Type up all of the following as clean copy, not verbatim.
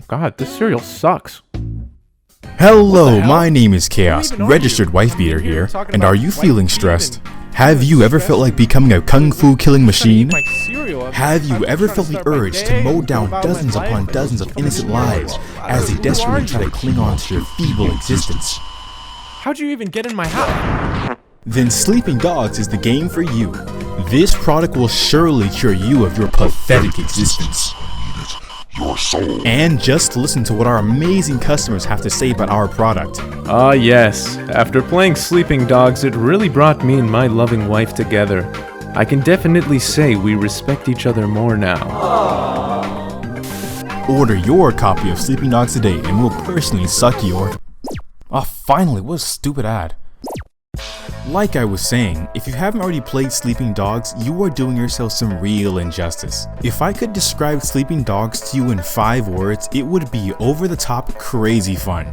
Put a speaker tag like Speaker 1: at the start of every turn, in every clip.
Speaker 1: God, this cereal sucks.
Speaker 2: Hello, my name is Chaos, registered wife beater here, and are you feeling stressed? Have you ever felt like becoming a kung fu killing machine? Have you ever felt the urge to mow down dozens upon dozens of innocent lives as they desperately try to cling on to their feeble existence?
Speaker 1: How'd you even get in my house?
Speaker 2: Then Sleeping Dogs is the game for you. This product will surely cure you of your pathetic existence. And just listen to what our amazing customers have to say about our product.
Speaker 1: Ah yes, after playing Sleeping Dogs, it really brought me and my loving wife together. I can definitely say we respect each other more now.
Speaker 2: Order your copy of Sleeping Dogs today and we'll personally suck your... Ah, finally, what a stupid ad. Like I was saying, if you haven't already played Sleeping Dogs, you are doing yourself some real injustice. If I could describe Sleeping Dogs to you in 5 words, it would be over-the-top crazy fun.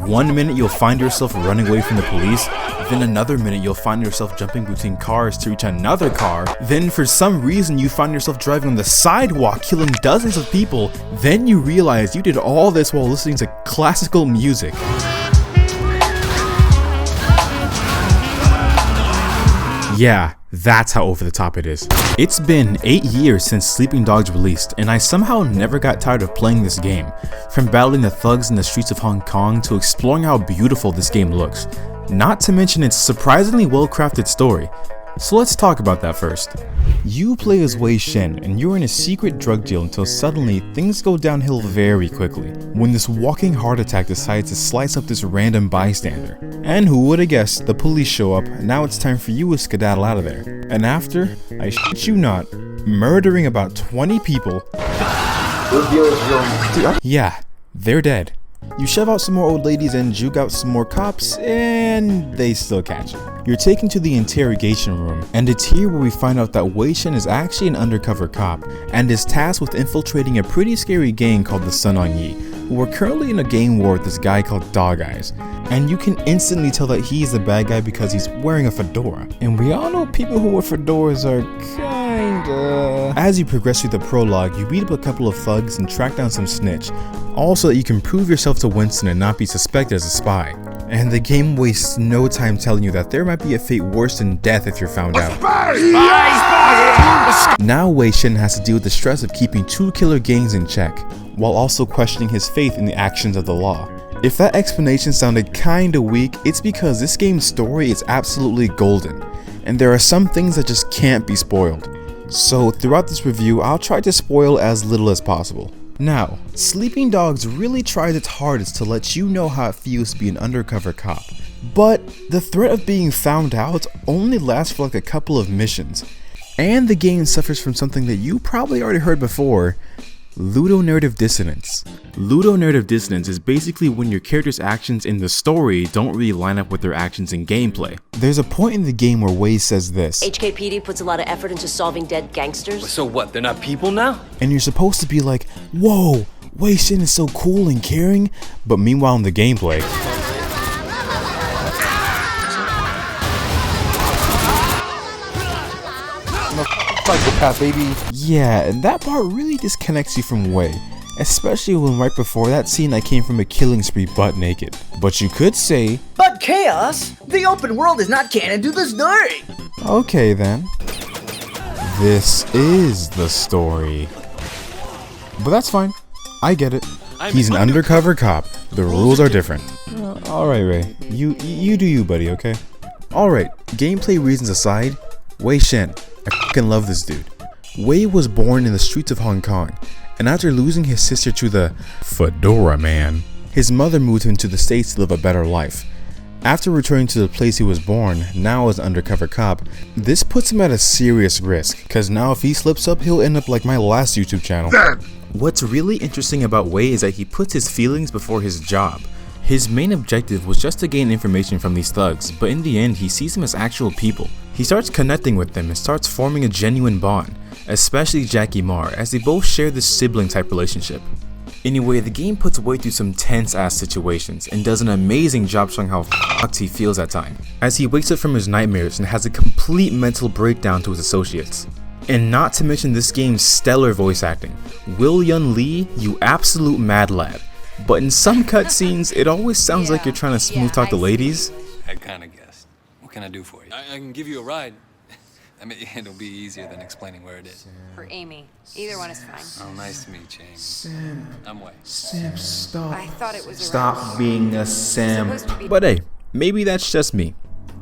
Speaker 2: One minute you'll find yourself running away from the police, then another minute you'll find yourself jumping between cars to reach another car, then for some reason you find yourself driving on the sidewalk killing dozens of people, then you realize you did all this while listening to classical music. Yeah, that's how over the top it is. It's been 8 years since Sleeping Dogs released, and I somehow never got tired of playing this game. From battling the thugs in the streets of Hong Kong to exploring how beautiful this game looks. Not to mention its surprisingly well-crafted story. So let's talk about that first. You play as Wei Shen, and you're in a secret drug deal until suddenly things go downhill very quickly, when this walking heart attack decides to slice up this random bystander. And who would have guessed, the police show up, and now it's time for you to skedaddle out of there. And after, I shit you not, murdering about 20 people. Yeah, they're dead. You shove out some more old ladies and juke out some more cops, and they still catch you. You're taken to the interrogation room, and it's here where we find out that Wei Shen is actually an undercover cop, and is tasked with infiltrating a pretty scary gang called the Sun On Yi, who are currently in a gang war with this guy called Dog Eyes. And you can instantly tell that he's the bad guy because he's wearing a fedora. And we all know people who wear fedoras are kinda... As you progress through the prologue, you beat up a couple of thugs and track down some snitch, all so that you can prove yourself to Winston and not be suspected as a spy. And the game wastes no time telling you that there might be a fate worse than death if you're found out. Now Wei Shen has to deal with the stress of keeping 2 killer gangs in check, while also questioning his faith in the actions of the law. If that explanation sounded kinda weak, it's because this game's story is absolutely golden, and there are some things that just can't be spoiled. So throughout this review, I'll try to spoil as little as possible. Now, Sleeping Dogs really tries its hardest to let you know how it feels to be an undercover cop, but the threat of being found out only lasts for like a couple of missions, and the game suffers from something that you probably already heard before: Ludonarrative Dissonance. Ludonarrative Dissonance is basically when your character's actions in the story don't really line up with their actions in gameplay. There's a point in the game where Wei says this:
Speaker 3: HKPD puts a lot of effort into solving dead gangsters.
Speaker 4: So what, they're not people now?
Speaker 2: And you're supposed to be like, whoa, Wei Shen is so cool and caring, but meanwhile in the gameplay, psychopath, baby. Yeah, and that part really disconnects you from Wei, especially when right before that scene I came from a killing spree butt naked. But you could say,
Speaker 5: but Chaos, the open world is not canon to the story.
Speaker 2: Okay then, this is the story. But that's fine, I get it. He's an undercover cop, the rules are different. Alright Ray, you do you buddy, okay? Alright, gameplay reasons aside, Wei Shen, I fucking love this dude. Wei was born in the streets of Hong Kong, and after losing his sister to the Fedora Man, his mother moved him to the States to live a better life. After returning to the place he was born, now as an undercover cop, this puts him at a serious risk, cause now if he slips up he'll end up like my last YouTube channel. What's really interesting about Wei is that he puts his feelings before his job. His main objective was just to gain information from these thugs, but in the end he sees them as actual people. He starts connecting with them and starts forming a genuine bond, especially Jackie Mar, as they both share this sibling type relationship. Anyway, the game puts Wei through some tense ass situations and does an amazing job showing how fucked he feels at times, as he wakes up from his nightmares and has a complete mental breakdown to his associates. And not to mention this game's stellar voice acting. Will Yun Lee, you absolute mad lad. But in some cutscenes, it always sounds like you're trying to smooth talk the ladies.
Speaker 4: I kind of guessed. What can I do for you? I can give you a ride. I mean, it'll be easier than explaining where it is.
Speaker 6: For Amy. Either one is fine.
Speaker 4: Oh, nice to meet you, Amy.
Speaker 7: Simp.
Speaker 4: I'm Wei.
Speaker 7: Simp, stop.
Speaker 6: I thought it was
Speaker 7: Stop being a simp.
Speaker 2: But hey, maybe that's just me.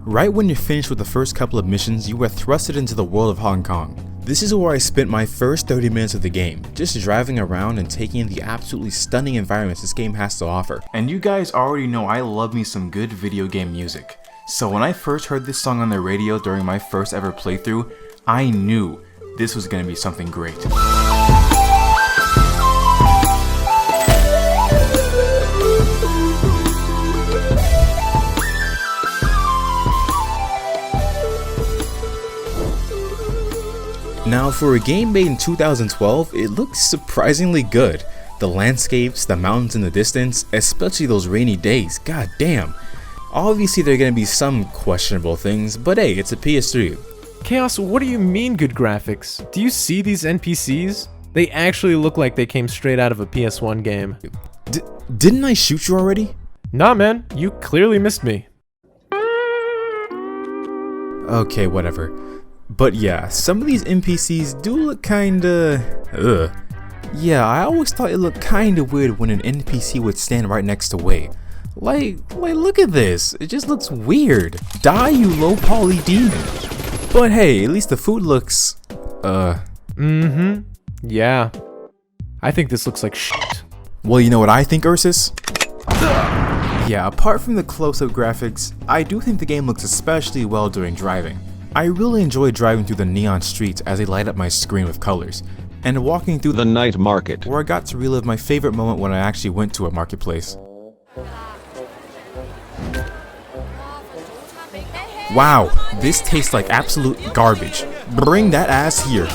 Speaker 2: Right when you're finished with the first couple of missions, you are thrusted into the world of Hong Kong. This is where I spent my first 30 minutes of the game, just driving around and taking in the absolutely stunning environments this game has to offer. And you guys already know I love me some good video game music. So when I first heard this song on the radio during my first ever playthrough, I knew this was gonna be something great. Now for a game made in 2012, it looks surprisingly good. The landscapes, the mountains in the distance, especially those rainy days, god damn. Obviously there are going to be some questionable things, but hey, it's a PS3.
Speaker 1: Chaos, what do you mean good graphics? Do you see these NPCs? They actually look like they came straight out of a PS1 game.
Speaker 2: Didn't I shoot you already?
Speaker 1: Nah man, you clearly missed me.
Speaker 2: Okay, whatever. But yeah, some of these NPCs do look kinda... ugh. Yeah, I always thought it looked kinda weird when an NPC would stand right next to Wei. Like look at this, it just looks weird. Die, you low poly demon. But hey, at least the food looks...
Speaker 1: Yeah. I think this looks like shit.
Speaker 2: Well, you know what I think, Ursus? Yeah, apart from the close-up graphics, I do think the game looks especially well during driving. I really enjoy driving through the neon streets as they light up my screen with colors, and walking through the night market, where I got to relive my favorite moment when I actually went to a marketplace. Wow, this tastes like absolute garbage. Bring that ass here.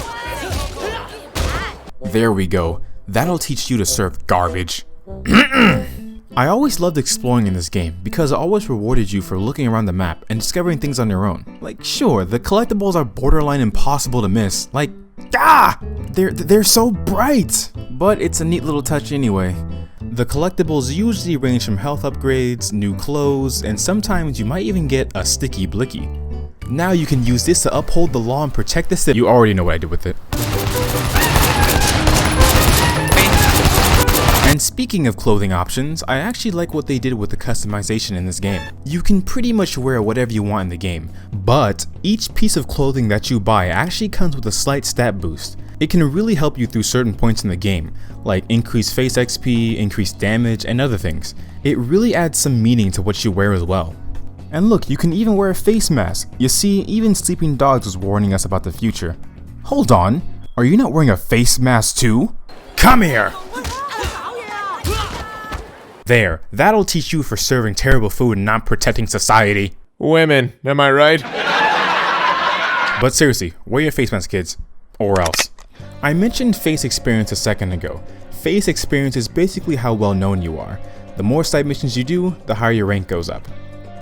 Speaker 2: There we go. That'll teach you to serve garbage. I always loved exploring in this game because it always rewarded you for looking around the map and discovering things on your own. Like sure, the collectibles are borderline impossible to miss, like they're so bright! But it's a neat little touch anyway. The collectibles usually range from health upgrades, new clothes, and sometimes you might even get a sticky blicky. Now you can use this to uphold the law and protect the city. You already know what I did with it. And speaking of clothing options, I actually like what they did with the customization in this game. You can pretty much wear whatever you want in the game, but each piece of clothing that you buy actually comes with a slight stat boost. It can really help you through certain points in the game, like increased face XP, increased damage, and other things. It really adds some meaning to what you wear as well. And look, you can even wear a face mask. You see, even Sleeping Dogs was warning us about the future. Hold on, are you not wearing a face mask too? Come here! There, that'll teach you for serving terrible food and not protecting society.
Speaker 1: Women, am I right?
Speaker 2: But seriously, wear your face mask, kids. Or else. I mentioned face experience a second ago. Face experience is basically how well known you are. The more side missions you do, the higher your rank goes up.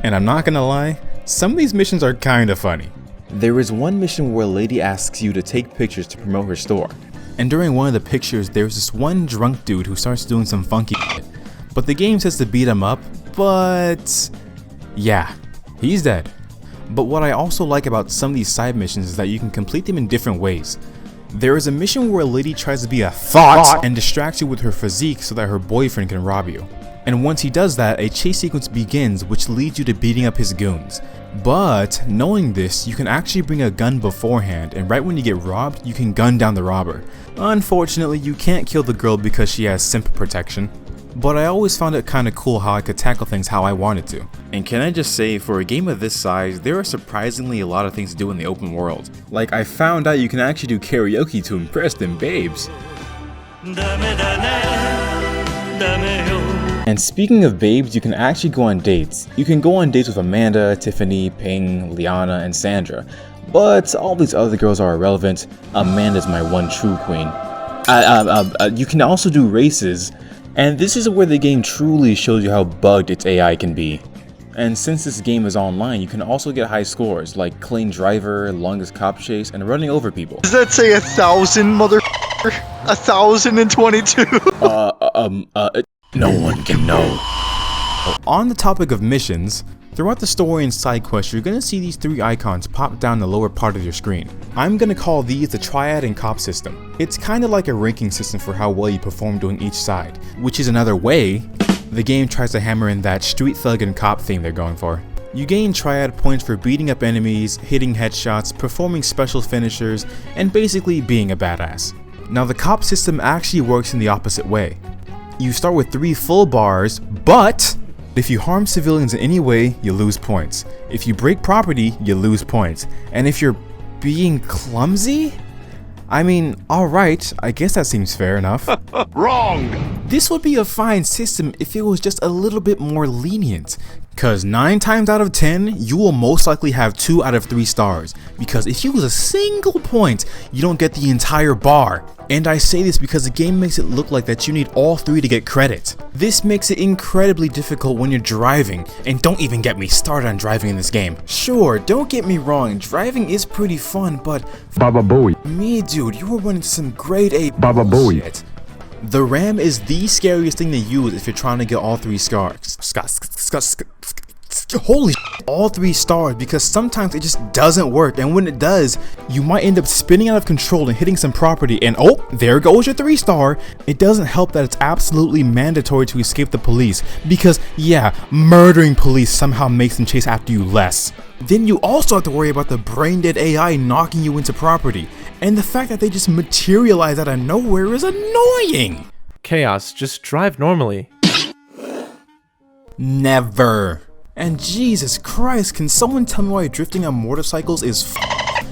Speaker 2: And I'm not gonna lie, some of these missions are kinda funny. There is one mission where a lady asks you to take pictures to promote her store. And during one of the pictures, there's this one drunk dude who starts doing some funky shit. But the game says to beat him up, but yeah, he's dead. But what I also like about some of these side missions is that you can complete them in different ways. There is a mission where a lady tries to be a thought and distracts you with her physique so that her boyfriend can rob you. And once he does that, a chase sequence begins which leads you to beating up his goons. But knowing this, you can actually bring a gun beforehand, and right when you get robbed, you can gun down the robber. Unfortunately, you can't kill the girl because she has simp protection. But I always found it kinda cool how I could tackle things how I wanted to. And can I just say, for a game of this size, there are surprisingly a lot of things to do in the open world. Like, I found out you can actually do karaoke to impress them babes. And speaking of babes, you can actually go on dates. You can go on dates with Amanda, Tiffany, Ping, Liana, and Sandra. But all these other girls are irrelevant. Amanda's my one true queen. You can also do races. And this is where the game truly shows you how bugged its AI can be. And since this game is online, you can also get high scores like clean driver, longest cop chase, and running over people.
Speaker 8: Does that say 1,000, mother? 1,022?
Speaker 2: No one can know. On the topic of missions, throughout the story and side quests, you're gonna see these 3 icons pop down the lower part of your screen. I'm gonna call these the Triad and Cop System. It's kinda like a ranking system for how well you perform doing each side, which is another way the game tries to hammer in that street thug and cop theme they're going for. You gain Triad points for beating up enemies, hitting headshots, performing special finishers, and basically being a badass. Now the Cop System actually works in the opposite way. You start with 3 full bars, but if you harm civilians in any way, you lose points. If you break property, you lose points. And if you're being clumsy? I mean, alright, I guess that seems fair enough.
Speaker 8: Wrong!
Speaker 2: This would be a fine system if it was just a little bit more lenient. Cause 9 times out of 10, you will most likely have 2 out of 3 stars. Because if you lose a single point, you don't get the entire bar. And I say this because the game makes it look like that you need all 3 to get credit. This makes it incredibly difficult when you're driving, and don't even get me started on driving in this game. Sure, don't get me wrong, driving is pretty fun, but
Speaker 8: Baba Booey.
Speaker 2: me dude, you were running some grade A
Speaker 8: Baba Booey.
Speaker 2: bullshit. The RAM is the scariest thing to use if you're trying to get all 3 stars. Holy shit, all 3 stars, because sometimes it just doesn't work, and when it does, you might end up spinning out of control and hitting some property, and oh, there goes your 3 star. It doesn't help that it's absolutely mandatory to escape the police, because yeah, murdering police somehow makes them chase after you less. Then you also have to worry about the brain dead AI knocking you into property, and the fact that they just materialize out of nowhere is annoying.
Speaker 1: Chaos, just drive normally.
Speaker 2: Never. And Jesus Christ, can someone tell me why drifting on motorcycles is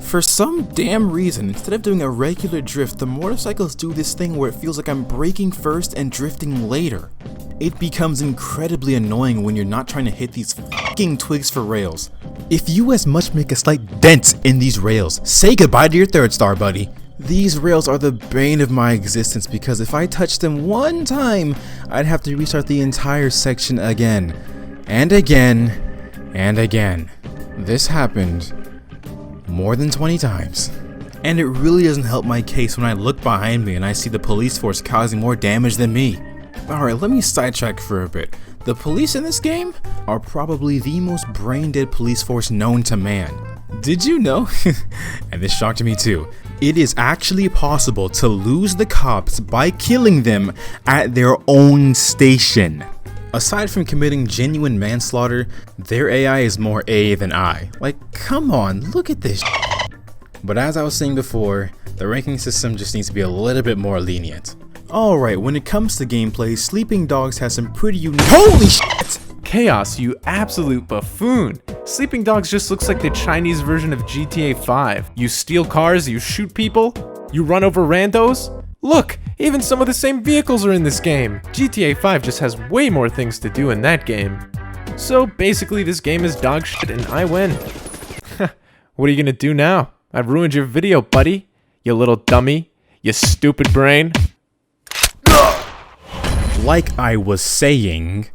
Speaker 2: For some damn reason, instead of doing a regular drift, the motorcycles do this thing where it feels like I'm braking first and drifting later. It becomes incredibly annoying when you're not trying to hit these fucking twigs for rails. If you as much make a slight dent in these rails, say goodbye to your 3rd star, buddy. These rails are the bane of my existence because if I touch them one time, I'd have to restart the entire section again. And again, and again. This happened more than 20 times. And it really doesn't help my case when I look behind me and I see the police force causing more damage than me. Alright, let me sidetrack for a bit. The police in this game are probably the most brain-dead police force known to man. Did you know? And this shocked me too. It is actually possible to lose the cops by killing them at their own station. Aside from committing genuine manslaughter, their AI is more A than I. Like, come on, look at this shit. But as I was saying before, the ranking system just needs to be a little bit more lenient. Alright, when it comes to gameplay, Sleeping Dogs has some pretty unique— HOLY SHIT!
Speaker 1: Chaos, you absolute buffoon. Sleeping Dogs just looks like the Chinese version of GTA 5. You steal cars, you shoot people, you run over randos. Look, even some of the same vehicles are in this game. GTA 5 just has way more things to do in that game. So basically this game is dog shit and I win. What are you gonna do now? I've ruined your video, buddy. You little dummy. You stupid brain.
Speaker 2: Like I was saying,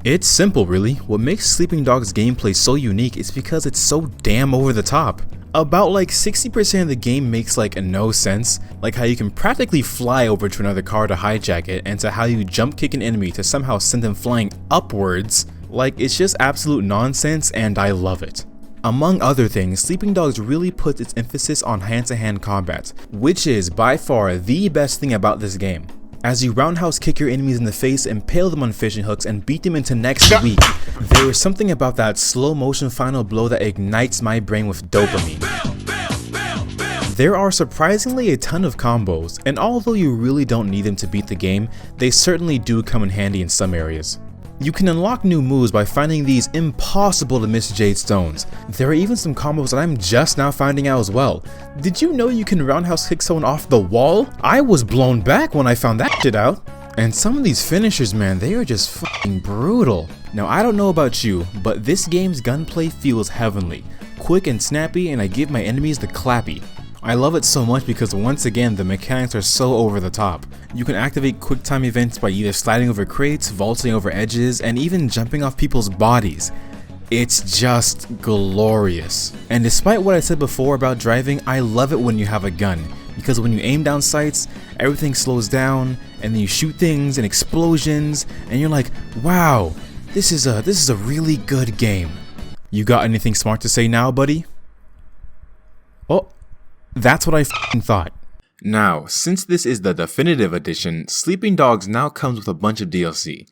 Speaker 2: it's simple really. What makes Sleeping Dogs gameplay so unique is because it's so damn over the top. About like 60% of the game makes like no sense, like how you can practically fly over to another car to hijack it, and to how you jump kick an enemy to somehow send them flying upwards. Like, it's just absolute nonsense and I love it. Among other things, Sleeping Dogs really puts its emphasis on hand-to-hand combat, which is by far the best thing about this game. As you roundhouse kick your enemies in the face, impale them on fishing hooks, and beat them into next week, there is something about that slow motion final blow that ignites my brain with dopamine. There are surprisingly a ton of combos, and although you really don't need them to beat the game, they certainly do come in handy in some areas. You can unlock new moves by finding these impossible to miss jade stones. There are even some combos that I'm just now finding out as well. Did you know you can roundhouse kick someone off the wall? I was blown back when I found that shit out. And some of these finishers, man, they are just fucking brutal. Now I don't know about you, but this game's gunplay feels heavenly. Quick and snappy, and I give my enemies the clappy. I love it so much because once again the mechanics are so over the top. You can activate quick time events by either sliding over crates, vaulting over edges, and even jumping off people's bodies. It's just glorious. And despite what I said before about driving, I love it when you have a gun, because when you aim down sights, everything slows down, and then you shoot things and explosions, and you're like, wow, this is a really good game. You got anything smart to say now, buddy? Oh, that's what I f***ing thought. Now, since this is the definitive edition, Sleeping Dogs now comes with a bunch of DLC.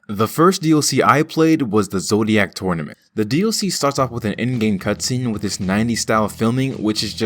Speaker 2: The first DLC I played was the Zodiac Tournament. The DLC starts off with an in-game cutscene with this 90s style filming, which is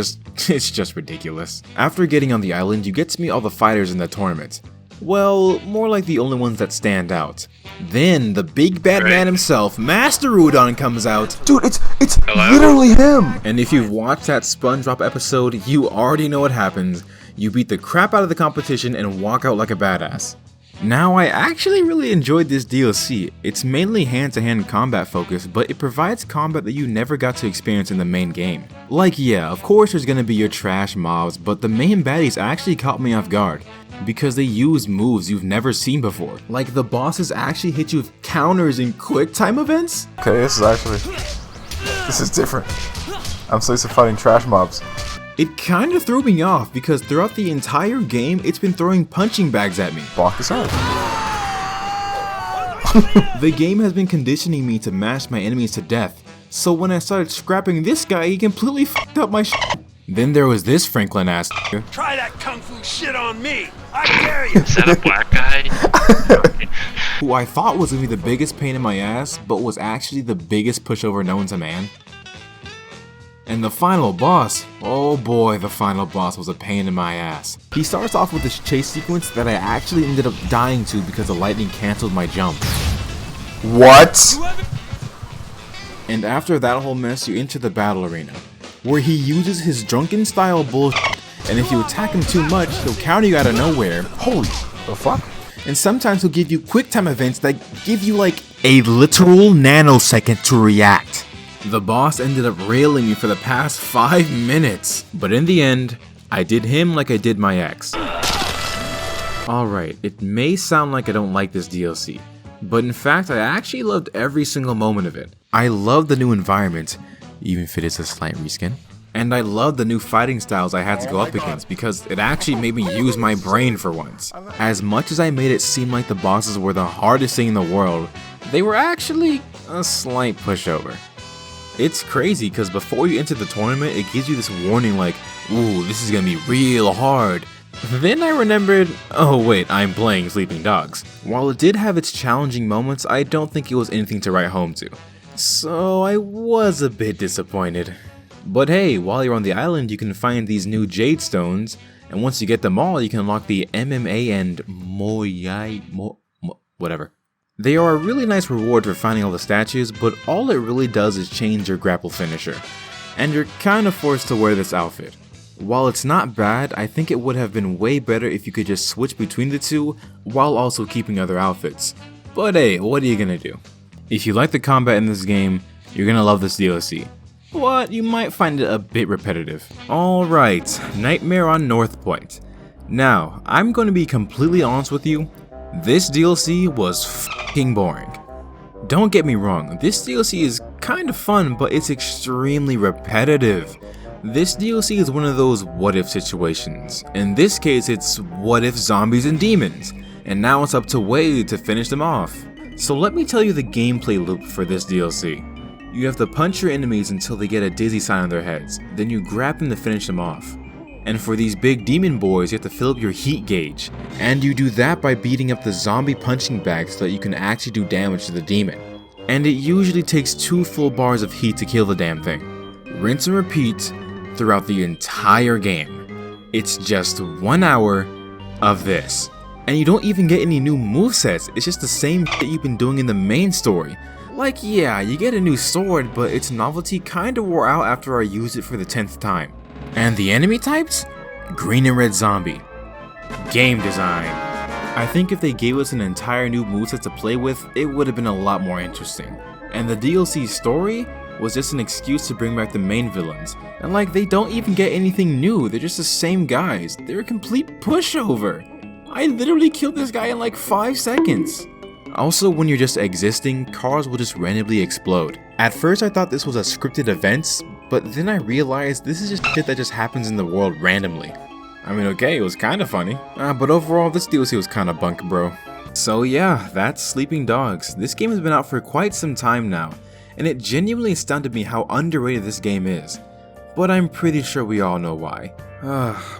Speaker 2: it's just ridiculous. After getting on the island, you get to meet all the fighters in the tournament. Well, more like the only ones that stand out. Then, the big bad man himself, Master Udon, comes out.
Speaker 7: Dude, it's literally him.
Speaker 2: And if you've watched that SpongeBob episode, you already know what happens. You beat the crap out of the competition and walk out like a badass. Now, I actually really enjoyed this DLC. It's mainly hand-to-hand combat focused, but it provides combat that you never got to experience in the main game. Like, yeah, of course there's gonna be your trash mobs, but the main baddies actually caught me off guard, because they use moves you've never seen before. Like, the bosses actually hit you with counters in quick time events?
Speaker 7: Okay, this is different. I'm so used to fighting trash mobs.
Speaker 2: It kinda threw me off because throughout the entire game, it's been throwing punching bags at me.
Speaker 7: Block this out.
Speaker 2: The game has been conditioning me to mash my enemies to death, so when I started scrapping this guy, he completely f***ed up my shit. Then there was this Franklin ass.
Speaker 9: Try that kung fu shit on me! I dare you!
Speaker 10: Is that a black guy?
Speaker 2: Who I thought was gonna be the biggest pain in my ass, but was actually the biggest pushover known to man. And the final boss, oh boy, the final boss was a pain in my ass. He starts off with this chase sequence that I actually ended up dying to because the lightning cancelled my jump.
Speaker 7: What?
Speaker 2: And after that whole mess, you enter the battle arena, where he uses his drunken style bullshit, and if you attack him too much, he'll counter you out of nowhere.
Speaker 7: Holy the fuck?
Speaker 2: And sometimes he'll give you quick time events that give you like a literal nanosecond to react. The boss ended up railing me for the past 5 minutes, but in the end, I did him like I did my ex. Alright, it may sound like I don't like this DLC, but in fact I actually loved every single moment of it. I loved the new environment, even if it is a slight reskin. And I loved the new fighting styles I had to go up against because it actually made me use my brain for once. As much as I made it seem like the bosses were the hardest thing in the world, they were actually a slight pushover. It's crazy because before you enter the tournament, it gives you this warning like, ooh, this is gonna be real hard. Then I remembered, oh wait, I'm playing Sleeping Dogs. While it did have its challenging moments, I don't think it was anything to write home to. So I was a bit disappointed. But hey, while you're on the island, you can find these new Jade Stones, and once you get them all, you can unlock the MMA and whatever. They are a really nice reward for finding all the statues, but all it really does is change your grapple finisher, and you're kind of forced to wear this outfit. While it's not bad, I think it would have been way better if you could just switch between the two, while also keeping other outfits. But hey, what are you gonna do? If you like the combat in this game, you're gonna love this DLC. But you might find it a bit repetitive. Alright, Nightmare on North Point. Now, I'm gonna be completely honest with you, this DLC was f***ing boring. Don't get me wrong, this DLC is kind of fun, but it's extremely repetitive. This DLC is one of those what if situations. In this case, it's what if zombies and demons, and now it's up to Wade to finish them off. So let me tell you the gameplay loop for this DLC. You have to punch your enemies until they get a dizzy sign on their heads, then you grab them to finish them off. And for these big demon boys, you have to fill up your heat gauge, and you do that by beating up the zombie punching bag so that you can actually do damage to the demon. And it usually takes 2 full bars of heat to kill the damn thing. Rinse and repeat throughout the entire game. It's just 1 hour of this. And you don't even get any new movesets, it's just the same shit you've been doing in the main story. Like, yeah, you get a new sword, but its novelty kinda wore out after I used it for the 10th time. And the enemy types? Green and red zombie. Game design. I think if they gave us an entire new moveset to play with, it would have been a lot more interesting. And the DLC story was just an excuse to bring back the main villains. And like, they don't even get anything new, they're just the same guys. They're a complete pushover. I literally killed this guy in like 5 seconds. Also, when you're just existing, cars will just randomly explode. At first I thought this was a scripted events, but then I realized this is just shit that just happens in the world randomly. I mean, okay, it was kinda funny, but overall this DLC was kinda bunk, bro. So yeah, that's Sleeping Dogs. This game has been out for quite some time now, and it genuinely astounded me how underrated this game is. But I'm pretty sure we all know why.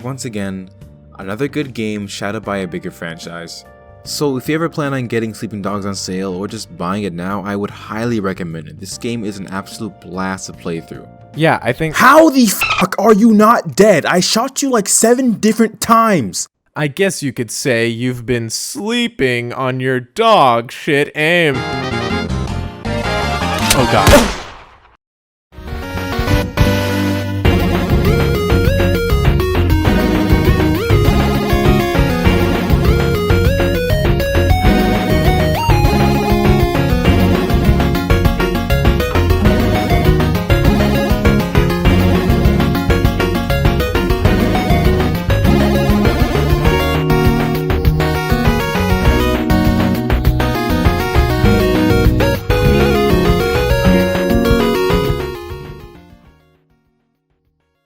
Speaker 2: Once again, another good game shadowed by a bigger franchise. So if you ever plan on getting Sleeping Dogs on sale or just buying it now, I would highly recommend it. This game is an absolute blast to play through.
Speaker 1: Yeah, I think...
Speaker 2: How the fuck are you not dead? I shot you like 7 different times!
Speaker 1: I guess you could say you've been sleeping on your dog shit aim. Oh god.